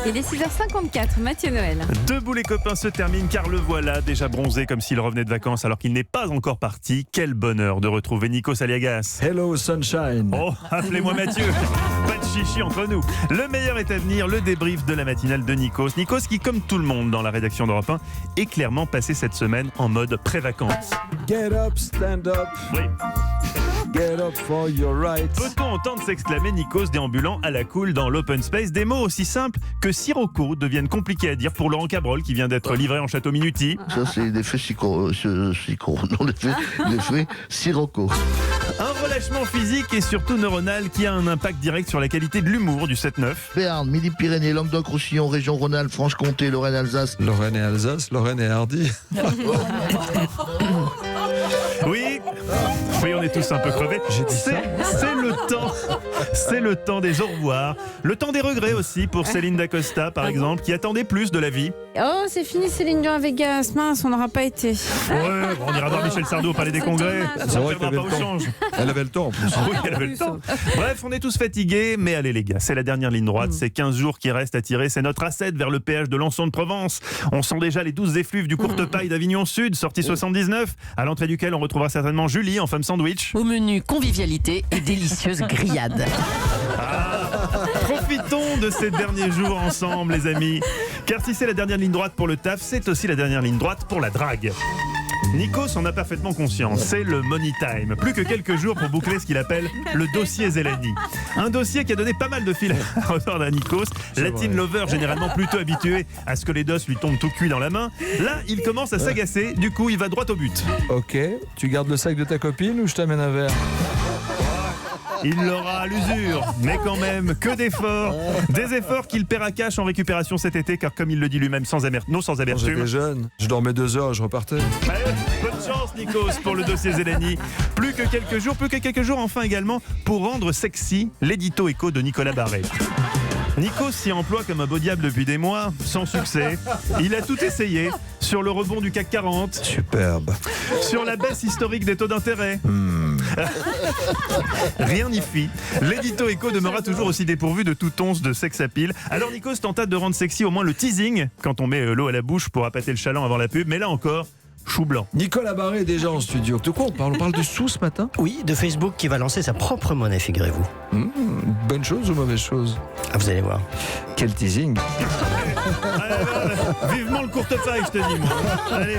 Il est 6h54, Mathieu Noël. Debout les copains se termine car le voilà déjà bronzé comme s'il revenait de vacances alors qu'il n'est pas encore parti. Quel bonheur de retrouver Nikos Aliagas. Hello Sunshine. Oh, appelez-moi Mathieu. Pas de chichi entre nous. Le meilleur est à venir, le débrief de la matinale de Nikos. Nikos qui, comme tout le monde dans la rédaction d'Europe 1, est clairement passé cette semaine en mode pré-vacances. Get up, stand up, Oui. get up for your rights. Peut-on entendre s'exclamer Nikos déambulant à la cool dans l'open space des mots aussi simples que Sirocco deviennent compliqués à dire pour Laurent Cabrol qui vient d'être livré en Château Minuti. Ça, c'est l'effet l'effet Sirocco. Un relâchement physique et surtout neuronal qui a un impact direct sur la qualité de l'humour du 7-9. Béarn, Midi-Pyrénées, Languedoc-Roussillon, région Rhône-Alpes, Franche-Comté, Lorraine-Alsace. Lorraine et Alsace, Lorraine et Hardy. Oui, on est tous un peu crevés. C'est le temps des au revoir, le temps des regrets aussi pour Céline Dacosta par exemple, qui attendait plus de la vie. Oh, c'est fini Céline Dion à Vegas. Mince, on n'aura pas été. Ouais, bon, on ira voir Michel Sardou au Palais des Congrès. dommage. Ça ne vrai perdra qu'elle pas avait au le temps. change. Elle avait le temps en plus. Oui, elle avait le temps. Bref, on est tous fatigués, mais allez les gars, c'est la dernière ligne droite, c'est 15 jours qui restent à tirer, c'est notre A7 vers le péage de Lançon de Provence. On sent déjà les 12 effluves du Courtepaille d'Avignon Sud, sortie 79, à l'entrée duquel on retrouvera certainement Julie en femme sandwich. Au menu convivialité et délicieuse grillade. Profitons de ces derniers jours ensemble les amis, car si c'est la dernière ligne droite pour le taf, c'est aussi la dernière ligne droite pour la drague. Nikos en a parfaitement conscience, c'est le money time. Plus que quelques jours pour boucler ce qu'il appelle le dossier Zelani. Un dossier qui a donné pas mal de fil à retordre à Nikos, Latin lover généralement plutôt habitué à ce que les dos lui tombent tout cuit dans la main. Là, il commence à s'agacer, du coup il va droit au but. Ok, tu gardes le sac de ta copine ou je t'amène un verre? Il l'aura à l'usure, mais quand même, que d'efforts. Des efforts qu'il paiera cash en récupération cet été, car comme il le dit lui-même, sans Quand amertume. j'étais jeune, je dormais 2 heures et je repartais. Allez, bonne chance Nikos pour le dossier Zelani. Plus que quelques jours enfin également pour rendre sexy l'édito écho de Nicolas Barret. Nikos s'y emploie comme un beau diable depuis des mois, sans succès. Il a tout essayé sur le rebond du CAC 40, Superbe. sur la baisse historique des taux d'intérêt. Rien n'y fit. L'édito écho demeura toujours aussi dépourvu de toute once de sex appeal. Alors Nikos tenta de rendre sexy au moins le teasing, quand on met l'eau à la bouche pour appâter le chaland avant la pub, mais là encore, chou blanc. Nicolas Barret est déjà en studio. De quoi on parle? On parle de sous ce matin? Oui, de Facebook qui va lancer sa propre monnaie, figurez-vous. Bonne chose ou mauvaise chose? Ah, vous allez voir. Quel teasing. Allez, vivement le Courtepaille, je te dis moi. Allez.